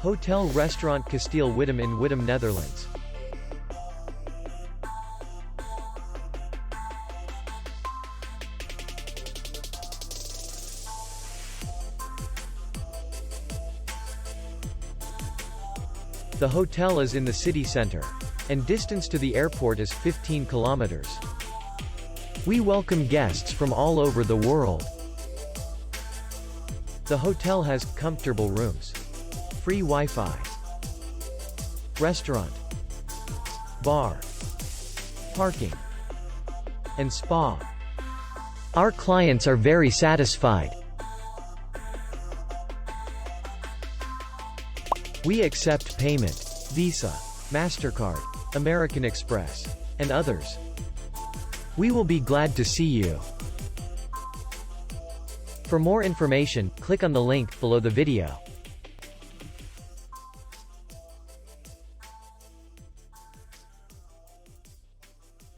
Hotel Restaurant Kasteel Wittem in Wittem, Netherlands. The hotel is in the city center, and distance to the airport is 15 kilometers. We welcome guests from all over the world. The hotel has comfortable rooms, free Wi-Fi, restaurant, bar, parking, and spa. Our clients are very satisfied. We accept payment, Visa, MasterCard, American Express, and others. We will be glad to see you. For more information, click on the link below the video.